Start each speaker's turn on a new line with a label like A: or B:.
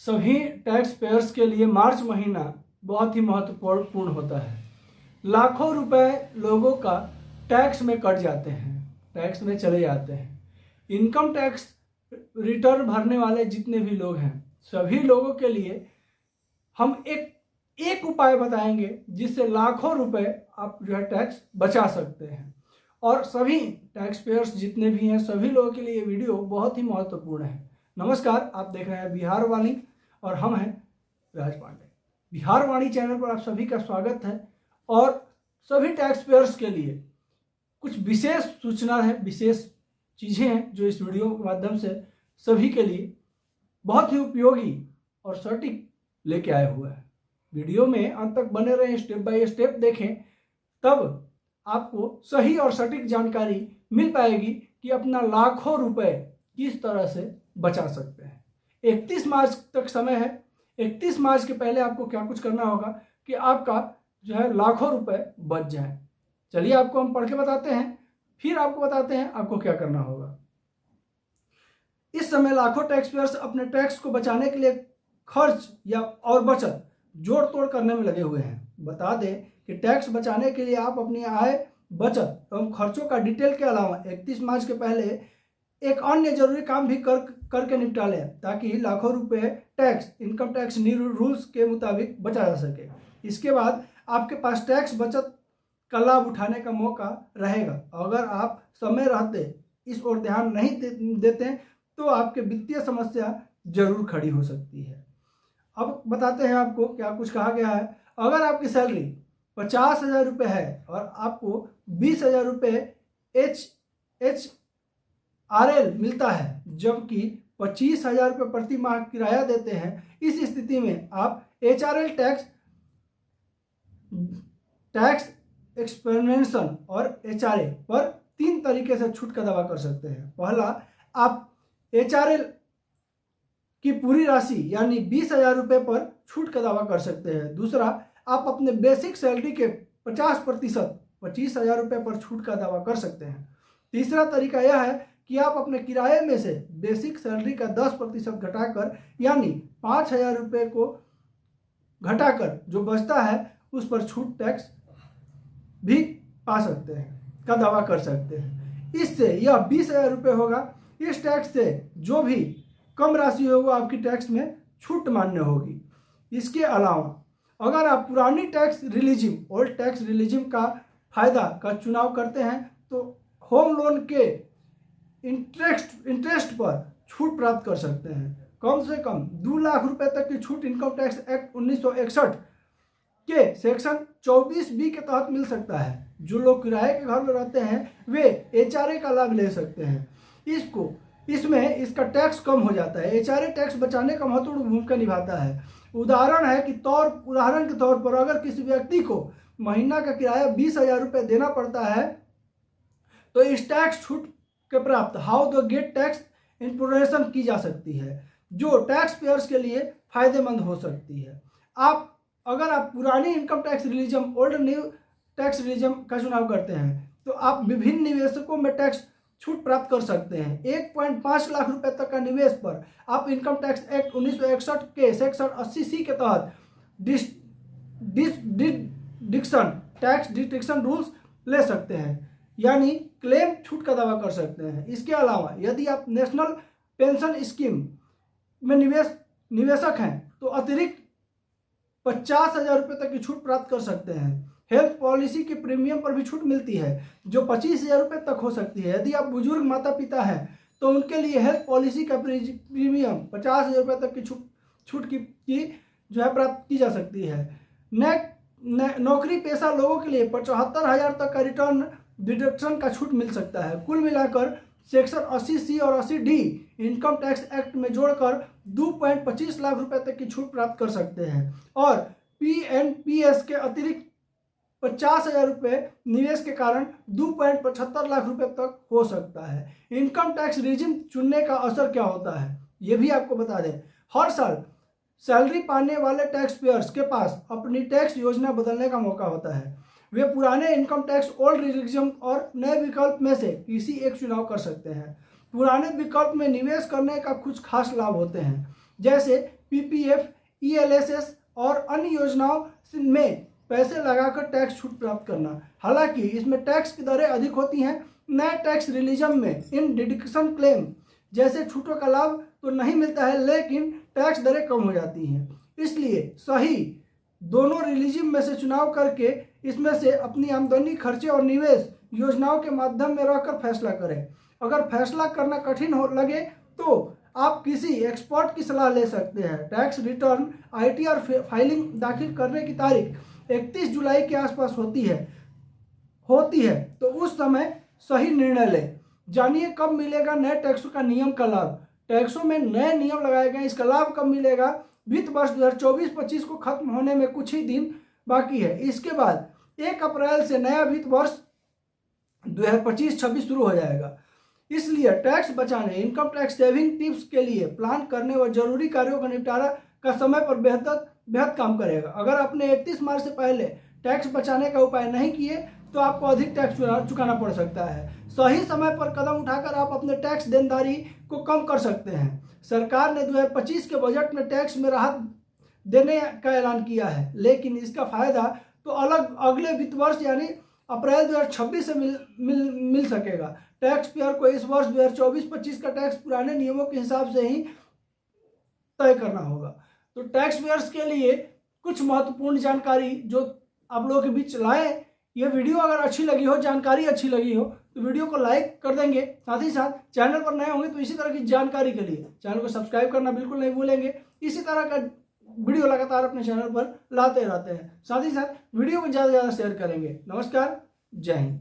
A: सभी tax payers के लिए मार्च महीना बहुत ही महत्वपूर्ण होता है। लाखों रुपए लोगों का टैक्स में कट जाते हैं, टैक्स में चले जाते हैं। इनकम टैक्स रिटर्न भरने वाले जितने भी लोग हैं, सभी लोगों के लिए हम एक उपाय बताएंगे जिससे लाखों रुपए आप जो है टैक्स बचा सकते हैं। और सभी टैक्स पेयर्स जितने भी हैं, सभी लोगों के लिए ये वीडियो बहुत ही महत्वपूर्ण है। नमस्कार, आप देख रहे हैं बिहार वाणी और हम हैं राज पांडे। बिहार वाणी चैनल पर आप सभी का स्वागत है। और सभी टैक्स पेयर्स के लिए कुछ विशेष सूचना है, विशेष चीज़ें हैं जो इस वीडियो के माध्यम से सभी के लिए बहुत ही उपयोगी और सटीक लेके आए हुए हैं। वीडियो में अंत तक बने रहें, स्टेप बाय स्टेप देखें, तब आपको सही और सटीक जानकारी मिल पाएगी कि अपना लाखों रुपए किस तरह से बचा सकते हैं। 31 मार्च तक समय है। 31 मार्च के पहले आपको क्या कुछ करना होगा कि आपका जो है लाखों रुपए बच जाए। चलिए आपको हम पढ़ के बताते हैं, फिर आपको बताते हैं आपको क्या करना होगा। इस समय लाखों टैक्स पेयर्स अपने टैक्स को बचाने के लिए खर्च या और बचत जोड़ तोड़ करने में लगे हुए हैं। बता दें कि टैक्स बचाने के लिए आप अपनी आय, बचत एवं खर्चों का डिटेल के अलावा 31 मार्च के पहले एक अन्य जरूरी काम भी करके निपटा लें, ताकि लाखों रुपए tax, income tax new rules के मुताबिक बचा जा सके। इसके बाद आपके पास टैक्स बचत का लाभ उठाने का मौका रहेगा। अगर आप समय रहते इस ओर ध्यान नहीं देते तो आपके वित्तीय समस्या जरूर खड़ी हो सकती है। अब बताते हैं आपको क्या कुछ कहा गया है। अगर आपकी सैलरी 50,000 रुपये है और आपको 20,000 रुपये HRL मिलता है, जबकि 25,000 रुपये प्रति माह किराया देते हैं, इस स्थिति में आप HRL टैक्स एक्सपेंशन और HRA पर 3 तरीके से छूट का दावा कर सकते हैं। पहला, आप HRL की पूरी राशि यानी 20,000 रुपये पर छूट का दावा कर सकते हैं। दूसरा, आप अपने बेसिक सैलरी के 50% 25,000 रुपये पर छूट का दावा कर सकते हैं। तीसरा तरीका यह है कि आप अपने किराए में से बेसिक सैलरी का 10% घटाकर यानी 5,000 रुपये को घटाकर जो बचता है उस पर छूट टैक्स भी पा सकते हैं, का दावा कर सकते हैं। इससे यह 20,000 रुपये होगा। इस टैक्स से जो भी कम राशि होगी आपकी टैक्स में छूट मान्य होगी। इसके अलावा अगर आप पुरानी टैक्स रिलीजिम, ओल्ड टैक्स रिलीजिम का फायदा का चुनाव करते हैं तो होम लोन के इंटरेस्ट पर छूट प्राप्त कर सकते हैं। कम से कम 2 लाख रुपए तक की छूट इनकम टैक्स एक्ट 1961 के सेक्शन 24B के तहत मिल सकता है। जो लोग किराए के घर में रहते हैं वे HRA का लाभ ले सकते हैं। इसमें इसका टैक्स कम हो जाता है। HRA टैक्स बचाने का महत्वपूर्ण भूमिका निभाता है। उदाहरण के तौर पर अगर किसी व्यक्ति को महीना का किराया 20,000 रुपये देना पड़ता है तो इस टैक्स छूट के प्राप्त हाउ द गेट टैक्स इंप्रोरेशन की जा सकती है, जो टैक्स पेयर्स के लिए फायदेमंद हो सकती है। अगर आप पुरानी income tax regime, old new tax regime का चुनाव करते हैं तो आप विभिन्न निवेशकों में टैक्स छूट प्राप्त कर सकते हैं। 1.5 लाख रुपए तक का निवेश पर आप इनकम टैक्स एक्ट 1961 के सेक्शन 80C के तहत टैक्स डिडक्शन रूल्स ले सकते हैं, यानी क्लेम छूट का दावा कर सकते हैं। इसके अलावा यदि आप नेशनल पेंशन स्कीम में निवेशक हैं तो अतिरिक्त 50,000 रुपये तक की छूट प्राप्त कर सकते हैं। हेल्थ पॉलिसी के प्रीमियम पर भी छूट मिलती है जो 25,000 रुपये तक हो सकती है। यदि आप बुजुर्ग माता पिता हैं तो उनके लिए हेल्थ पॉलिसी का प्रीमियम 50,000 रुपये तक की छूट की जो है प्राप्त की जा सकती है। नौकरी पेशा लोगों के लिए 75,000 तक का रिटर्न डिडक्शन का छूट मिल सकता है। कुल मिलाकर सेक्शन 80C और 80D इनकम टैक्स एक्ट में जोड़कर 2.25 लाख रुपए तक की छूट प्राप्त कर सकते हैं। और PNPS के अतिरिक्त 50,000 रुपये निवेश के कारण 2.75 लाख रुपए तक हो सकता है। इनकम टैक्स रिजिम चुनने का असर क्या होता है ये भी आपको बता दें। हर साल सैलरी पाने वाले टैक्स पेयर्स के पास अपनी टैक्स योजना बदलने का मौका होता है। वे पुराने इनकम टैक्स, ओल्ड रिजिम और नए विकल्प में से किसी एक चुनाव कर सकते हैं। पुराने विकल्प में निवेश करने का कुछ खास लाभ होते हैं, जैसे पीपीएफ, ईएलएसएस और अन्य योजनाओं में पैसे लगाकर टैक्स छूट प्राप्त करना। हालांकि इसमें टैक्स की दरें अधिक होती हैं। नए टैक्स रिलीजन में इन डिडक्शन क्लेम जैसे छूटों का लाभ तो नहीं मिलता है, लेकिन टैक्स दरें कम हो जाती हैं। इसलिए सही दोनों रिलीजन में से चुनाव करके इसमें से अपनी आमदनी, खर्चे और निवेश योजनाओं के माध्यम में रहकर फैसला करें। अगर फैसला करना कठिन हो लगे तो आप किसी एक्सपर्ट की सलाह ले सकते हैं। टैक्स रिटर्न आईटीआर फाइलिंग दाखिल करने की तारीख 31 जुलाई के आसपास होती है तो उस समय सही निर्णय लें। जानिए कब मिलेगा नए टैक्सों का नियम का लाभ। टैक्सों में नए नियम लगाए गए, इसका लाभ कब मिलेगा? वित्त वर्ष 2024-25 को खत्म होने में कुछ ही दिन बाकी है। इसके बाद 1 अप्रैल से नया वित्त वर्ष 2025-26 शुरू हो जाएगा। इसलिए टैक्स बचाने, इनकम टैक्स सेविंग टिप्स के लिए प्लान करने व जरूरी कार्यों का निपटारा का समय पर बेहद काम करेगा। अगर आपने 31 मार्च से पहले टैक्स बचाने का उपाय नहीं किए तो आपको अधिक टैक्स चुकाना पड़ सकता है। सही समय पर कदम उठाकर आप अपने टैक्स देनदारी को कम कर सकते हैं। सरकार ने 2025 के बजट में टैक्स में राहत देने का ऐलान किया है, लेकिन इसका फायदा तो अगले वित्त वर्ष यानी अप्रैल 2026 से मिल सकेगा। टैक्स पेयर को इस वर्ष 2024-25 का टैक्स पुराने नियमों के हिसाब से ही तय करना होगा। तो टैक्स पेयर्स के लिए कुछ महत्वपूर्ण जानकारी जो आप लोगों के बीच लाए। ये वीडियो अगर अच्छी लगी हो, जानकारी अच्छी लगी हो तो वीडियो को लाइक कर देंगे। साथ ही साथ चैनल पर नए होंगे तो इसी तरह की जानकारी के लिए चैनल को सब्सक्राइब करना बिल्कुल नहीं भूलेंगे। इसी तरह का वीडियो लगातार अपने चैनल पर लाते रहते हैं। साथ ही साथ वीडियो को ज़्यादा से ज़्यादा शेयर करेंगे। नमस्कार, जय हिंद।